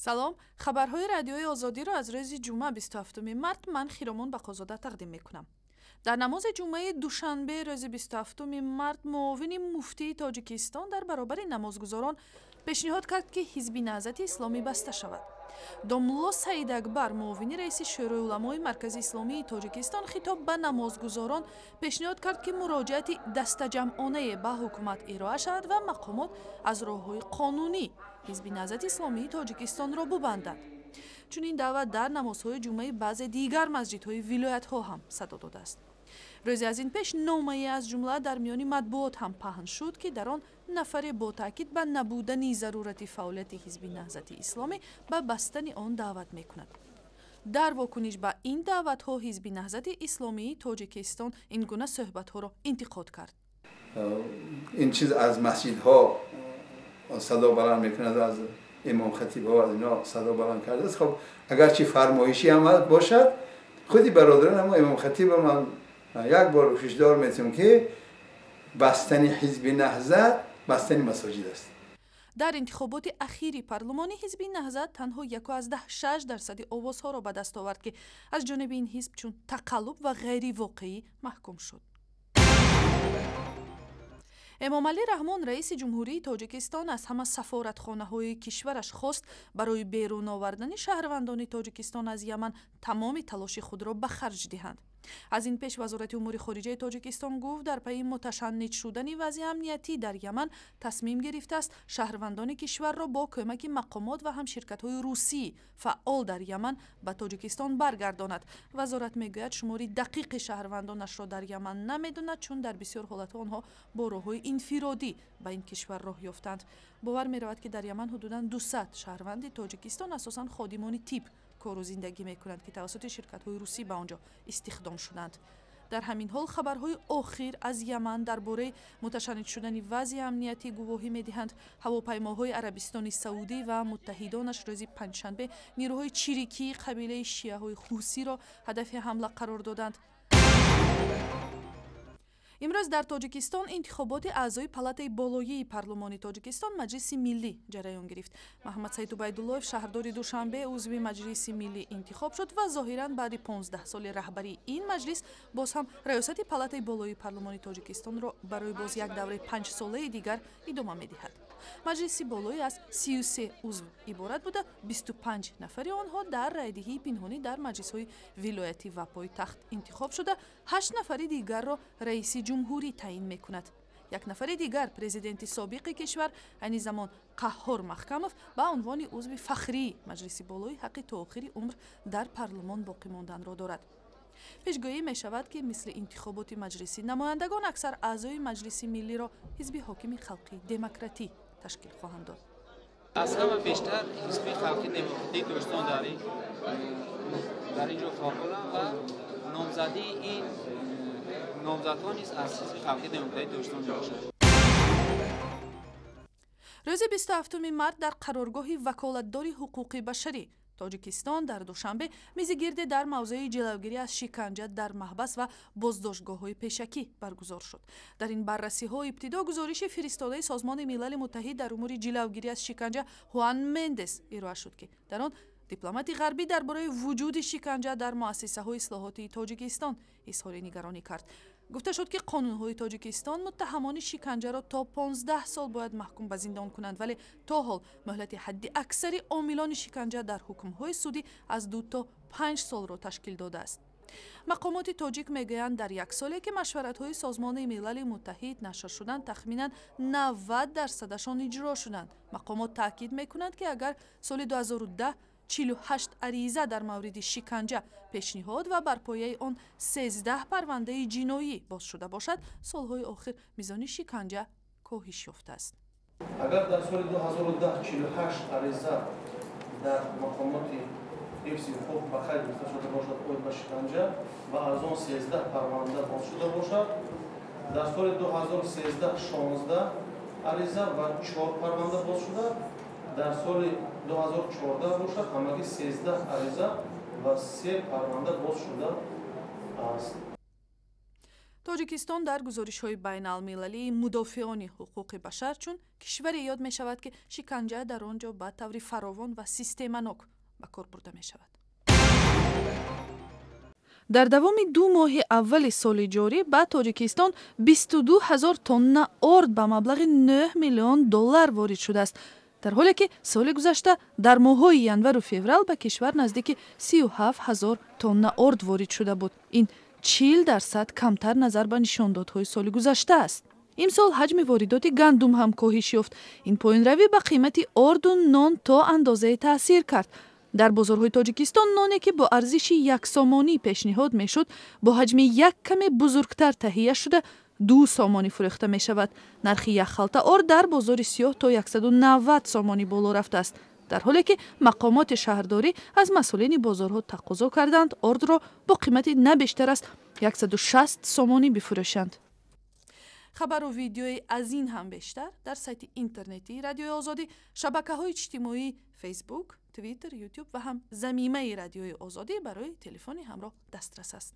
سلام، خبرهای رادیوی آزادی را از روز جمعه 27 مارت من خیرمان بقازاده تقدیم میکنم. در نماز جمعه دوشنبه روز 27 مارت معاون مفتی تاجیکستان در برابر نمازگزاران پیشنهاد کرد که حزب نهضت اسلامی بسته شود. دوملو سعید اکبر معاون رئیس شورای علمای مرکزی اسلامی تاجیکستان خطاب به نمازگزاران پیشنهاد کرد که مراجعت دسته‌جمعانه به حکومت ارائه شود و مقامات از راه‌های قانونی حزب نهضت اسلامی تاجیکستان را ببندند. چون این دعوت در نمازهای جمعه بعض دیگر مسجدهای ولایت‌ها هم صدا داده است. روزی از این پیش نامه‌ای از جمله در میان مطبوعات هم پهن شد که در آن نفر با تاکید به نبودن ضرورت فعالیت حزب نهضت اسلامی به بستن آن دعوت می‌کند. در واکنش به این دعوت‌ها حزب نهضت اسلامی تاجیکستان این گونه صحبت‌ها را انتقاد کرد. این چیز از مسجدها صدا بلند می‌کند، از امام خطیب‌ها از اینا صدا بلند کرده است. خب اگرچه فرمایشی هم باشد، خودی برادران اما امام خطیب هم یک بار هشدار می‌دیم که بستن حزب نهضت بستن مساجد است. در انتخابات اخیری پارلمانی حزب نهضت تنها 1.6% آوازها را به دست آورد که از جانب این حزب چون تقلب و غیر واقعی محکوم شد. امام علی رحمان رئیس جمهوری تاجیکستان از همه سفارتخانه‌های کشورش خواست برای بیرون آوردن شهروندان تاجیکستان از یمن تمام تلاش خود را به خرج دهند. از این پیش وزارت امور خارجه تاجیکستان گفت در پی متشنج شدن وضع امنیتی در یمن تصمیم گرفته است شهروندان کشور را با کمک مقامات و هم شرکت‌های روسی فعال در یمن به تاجیکستان برگرداند. وزارت میگوید شماری دقیق شهروندانش را در یمن نمیداند چون در بسیار حالت‌ها آنها با راه‌های انفرادی به این کشور راه یافتند. باور می‌رود که در یمن حدوداً 200 شهروند تاجیکستان اساساً خادمان تیپ کار و زندگی میکنند که توسط شرکت‌های روسی به آنجا استخدام شدند. در همین حال خبرهای آخر از یمن درباره متشنج شدن وضع امنیتی گواهی میدهند. هواپیماهای عربستان سعودی و متحدانش روز پنجشنبه نیروهای چریکی قبیله شیعه‌های حوثی را هدف حمله قرار دادند. امروز در تاجیکستان انتخابات اعضای پالاتای بالایی پارلمانی تاجیکستان مجلس ملی جریان گرفت. محمد سعید عبیدالله شهردار دوشنبه عضو مجلس ملی انتخاب شد و ظاهراً بعد 15 سال رهبری این مجلس باز هم ریاست پالاتای بالایی پارلمانی تاجیکستان را برای باز یک دوره 5 ساله دیگر ادامه می‌دهد. مجلس بالایی از 33 عضو عبارت بوده. 25 نفر آنها در رایدهی پنهانی در مجلس‌های ولایتی و پایتخت انتخاب شده. 8 نفر دیگر را رئیس جمهوری تعیین می‌کند. یک نفر دیگر پرزیدنت سابق کشور یعنی زمان قهار محکمов به عنوان عضو فخری مجلس بالایی حق تا آخر عمر در پارلمان باقی ماندن را دارد. پیشگویی می شود که مثل انتخابات مجلسی نمایندگان اکثر اعضای مجلس ملی را حزب حاکم خلقی دموکراتی تشکیل خواهند داد. از همه بیشتر حزب خلقی دموکراتی دوستان در اینجا فعالن و نامزدی این نامزدها نیز از حزب خلقی دموکراتی دوستان باشد. روز 27 مارت در قرارگاه وکالتدار حقوق بشری تاجیکستان در دوشنبه میز گرد در موضوع جلوگیری از شکنجه در محبس و بازداشتگاه‌های پیشکی برگزار شد. در این بررسی‌ها ابتدا گزارش فرستاده سازمان ملل متحد در امور جلوگیری از شکنجه هوان مندس ارائه شد که در آن دیپلمات غربی درباره وجود شکنجه در مؤسسه‌های اصلاحاتی تاجیکستان اظهار نگرانی کرد. گفته شد که قانون‌های تاجیکستان متهمان شکنجه را تا 15 سال باید محکوم به زندان کنند، ولی تا حال مهلت حد اکثر عاملان شکنجه در حکم‌های سودی از 2 تا 5 سال را تشکیل داده است. مقامات تاجیک میگویند در یک سالی که مشورت‌های سازمان ملل متحد نشر شدند تخمیناً 90% اجرا شدند. مقامات تاکید می‌کنند که اگر سال 2010 48 عریضه در مورد شکنجه پیشنهاد و بر پایه آن 13 پرونده جنایی باز شده باشد، سالهای آخر میزان شکنجه کاهش یافته است. اگر در سال 2010 48 عریضه در مقامات حفظ حقوق بخیر گرفته شده باشد اوید به شکنجه و از آن 13 پرونده باز شده باشد، در سال 2013 16 عریضه و 4 پرونده باز شده، در سال 2014 باشد همگی 13 عریضه و 3 پرونده باز شده است. тоҷикистон дар гузоришҳои байналмилалии мудофиони ҳуқуқи башар чун кишваре ёд мешавад ки шиканҷа дар он ҷо ба таври фаровон ва системанок ба кор бурда мешавад. дар давоми 2 моҳи аввали соли ҷорӣ ба тоҷикистон 22 000 тонна орд ба маблағи $9 миллион ворид шудааст, дар ҳоле ки соли гузашта дар моҳҳои январу феврал ба кишвар наздики 37 000 тонна орд ворид шуда буд. ин 40% камтар назар ба нишондодҳои соли гузашта аст. имсол ҳаҷми воридоти гандум ҳам коҳиш ёфт. ин поинравӣ ба қимати орду нон то андозае таъсир кард. дар бозорҳои тоҷикистон ноне ки бо арзиши 1 сомонӣ пешниҳод мешуд, бо ҳаҷми як каме бузургтар таҳия шуда 2 сомонӣ фурӯхта мешавад. нархи як халта орд дар бозори сиёҳ то 190 сомонӣ боло рафтааст, дар ҳоле ки мақомоти шаҳрдорӣ аз масъулини бозорҳо тақозо карданд ордро бо қимати на бештар аз 160 сомонӣ бифурӯшанд. хабару видеои аз ин ҳам бештар дар сайти интернетии Радиои Озодӣ, шабакаҳои иҷтимоӣ Facebook, Twitter, YouTube ва ҳам замимаи Радиои Озодӣ барои телефони ҳамроҳ дастрас аст.